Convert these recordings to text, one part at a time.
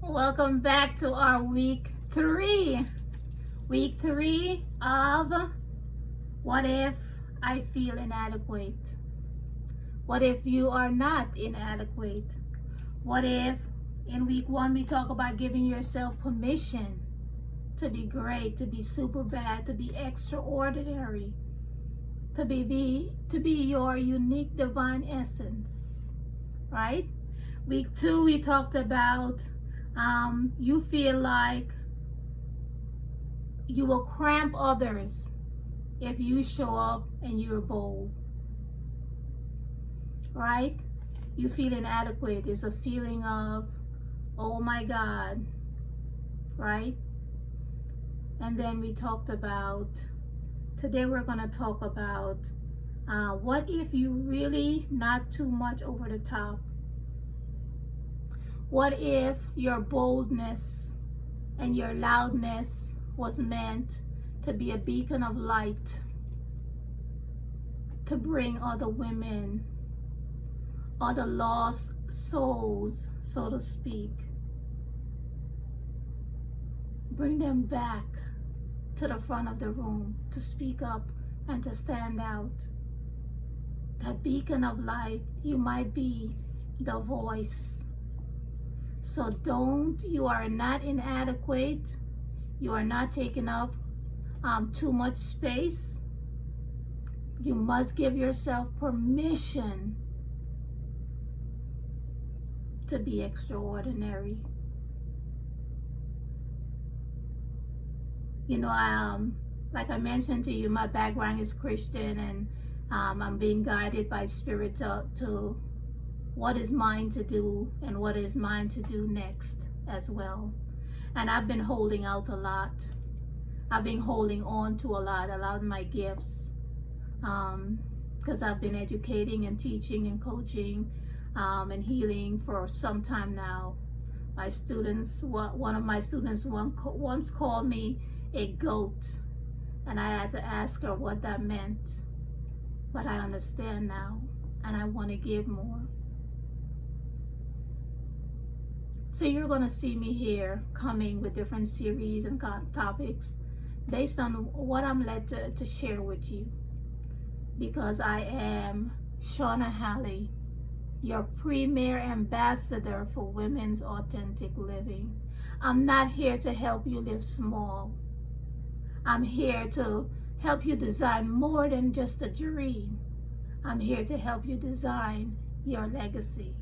Welcome back to our week 3. Week 3 of What If I Feel Inadequate? What if you are not inadequate? What if in week 1 we talk about giving yourself permission to be great, to be super bad, to be extraordinary, to be your unique divine essence, right? Week 2 we talked about you feel like you will cramp others if you show up and you're bold, right? You feel inadequate. It's a feeling of, oh my God, right? And then we talked about, today we're going to talk about what if you really not too much over the top? What if your boldness and your loudness was meant to be a beacon of light, to bring other women, other lost souls, so to speak, bring them back to the front of the room to speak up and to stand out? That beacon of light, you might be the voice. So you are not inadequate. You are not taking up too much space. You must give yourself permission to be extraordinary. You know, like I mentioned to you, my background is Christian, and I'm being guided by Spirit to what is mine to do and what is mine to do next as well. And I've been holding out a lot. I've been holding on to a lot of my gifts, because I've been educating and teaching and coaching and healing for some time now. My students, one of my students once called me a goat, and I had to ask her what that meant. But I understand now, and I want to give more. So you're going to see me here coming with different series and topics based on what I'm led to share with you. Because I am Shauna Halley, your premier ambassador for women's authentic living. I'm not here to help you live small. I'm here to help you design more than just a dream. I'm here to help you design your legacy.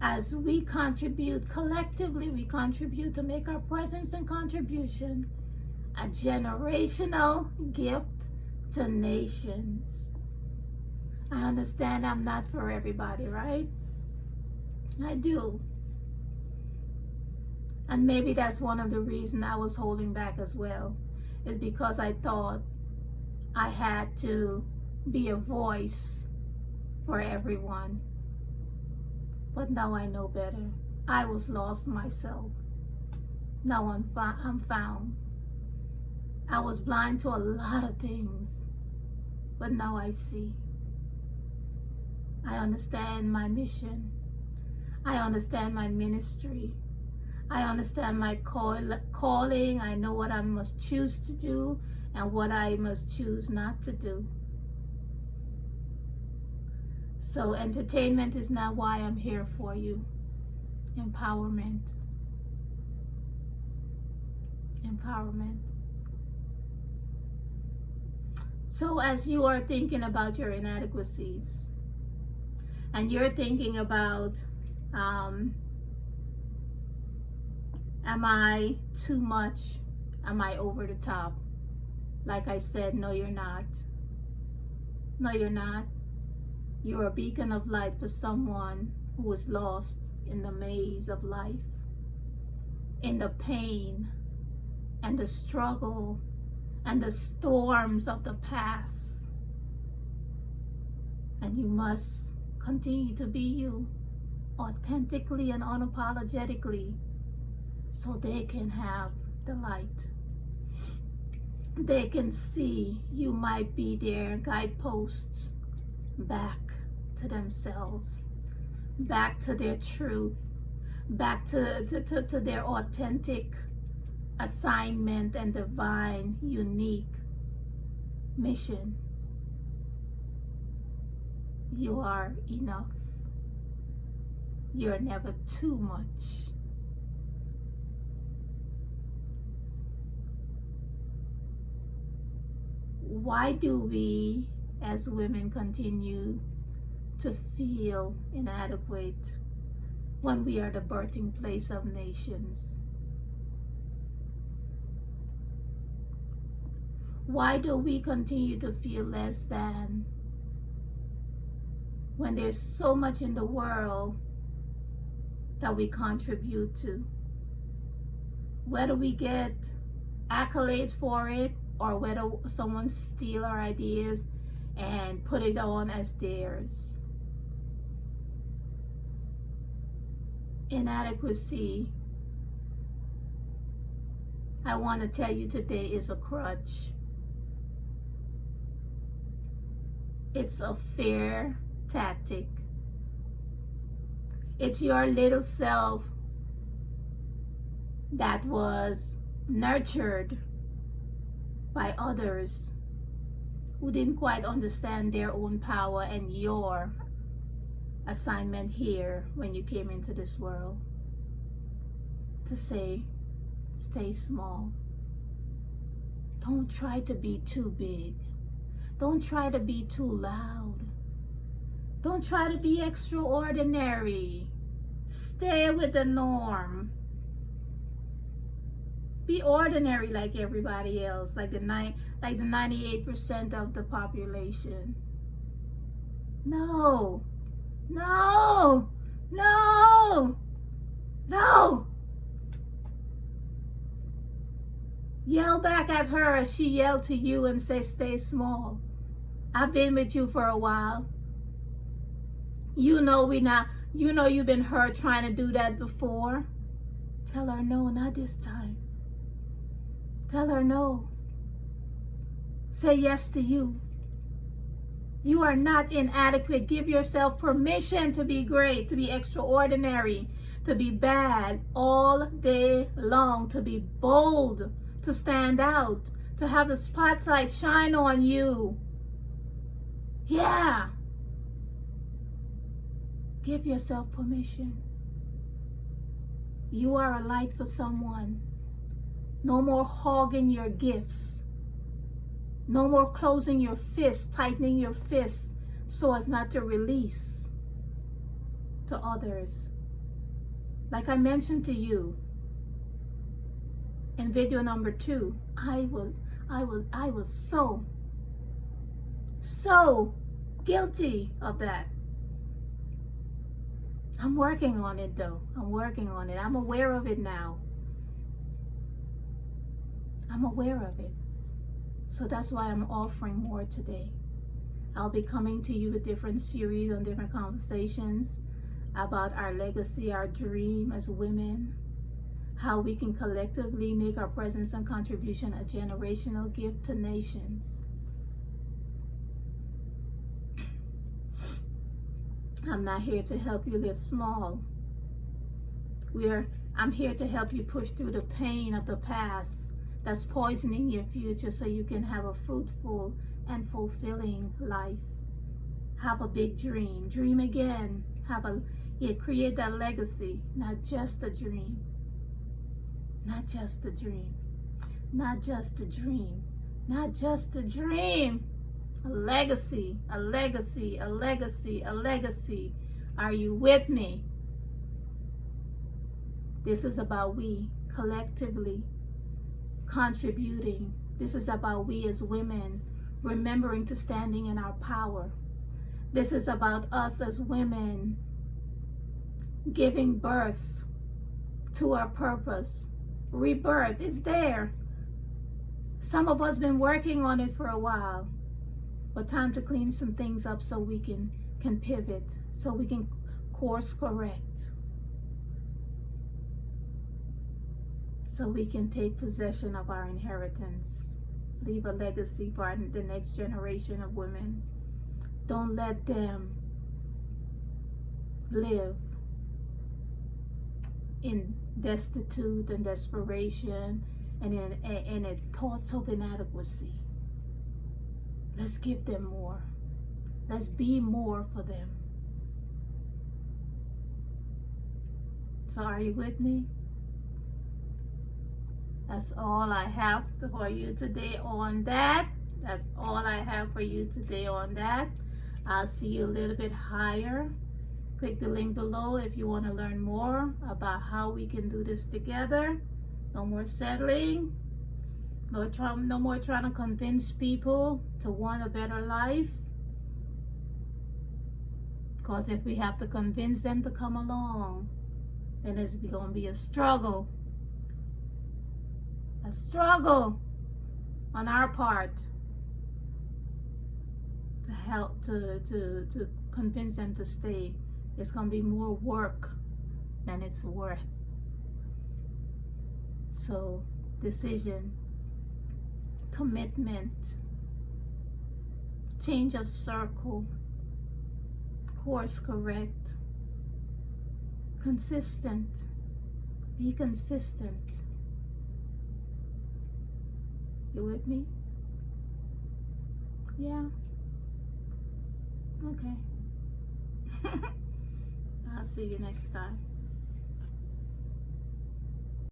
As we contribute, collectively we contribute to make our presence and contribution a generational gift to nations. I understand I'm not for everybody, right? I do. And maybe that's one of the reasons I was holding back as well, is because I thought I had to be a voice for everyone. But now I know better. I was lost myself. Now I'm found. I was blind to a lot of things, but now I see. I understand my mission. I understand my ministry. I understand my calling. I know what I must choose to do and what I must choose not to do. So entertainment is not why I'm here for you. Empowerment. Empowerment. So as you are thinking about your inadequacies, and you're thinking about, am I too much? Am I over the top? Like I said, no, you're not. No, you're not. You're a beacon of light for someone who is lost in the maze of life, in the pain and the struggle and the storms of the past. And you must continue to be you, authentically and unapologetically, so they can have the light. They can see you might be their guideposts back to themselves, back to their truth, back to their authentic assignment and divine, unique mission. You are enough. You're never too much. Why do we as women continue to feel inadequate when we are the birthing place of nations? Why do we continue to feel less than when there's so much in the world that we contribute to? Whether we get accolades for it or whether someone steal our ideas and put it on as theirs. Inadequacy, I want to tell you today, is a crutch. It's a fear tactic. It's your little self that was nurtured by others who didn't quite understand their own power and your assignment here when you came into this world. To say, stay small. Don't try to be too big. Don't try to be too loud. Don't try to be extraordinary. Stay with the norm. Be ordinary like everybody else, like the 98% of the population. No, no, no, no. Yell back at her as she yelled to you and say, stay small. I've been with you for a while. You know you've been hurt trying to do that before. Tell her no, not this time. Tell her no. Say yes to you. You are not inadequate. Give yourself permission to be great, to be extraordinary, to be bad all day long, to be bold, to stand out, to have the spotlight shine on you. Yeah. Give yourself permission. You are a light for someone. No more hogging your gifts. No more closing your fists, tightening your fists so as not to release to others. Like I mentioned to you in video number 2, I was so guilty of that. I'm working on it though. I'm working on it. I'm aware of it now. I'm aware of it. So that's why I'm offering more today. I'll be coming to you with different series on different conversations about our legacy, our dream as women, how we can collectively make our presence and contribution a generational gift to nations. I'm not here to help you live small. I'm here to help you push through the pain of the past that's poisoning your future so you can have a fruitful and fulfilling life. Have a big dream. Dream again. Create that legacy, not just a dream. Not just a dream. Not just a dream. Not just a dream. A legacy, a legacy, a legacy, a legacy. Are you with me? This is about we collectively contributing. This is about we as women remembering to standing in our power. This is about us as women giving birth to our purpose. Rebirth, it's there. Some of us been working on it for a while, but time to clean some things up so we can pivot, so we can course correct, so we can take possession of our inheritance, leave a legacy for the next generation of women. Don't let them live in destitute and desperation and in thoughts of inadequacy. Let's give them more. Let's be more for them. So are you with me? That's all I have for you today on that. That's all I have for you today on that. I'll see you a little bit higher. Click the link below if you want to learn more about how we can do this together. No more settling. No more trying to convince people to want a better life. Because if we have to convince them to come along, then it's going to be a struggle. A struggle on our part to help to convince them to stay. It's going to be more work than it's worth. So, decision, commitment, change of circle, course correct, consistent, be consistent. You with me? Yeah? Okay. I'll see you next time.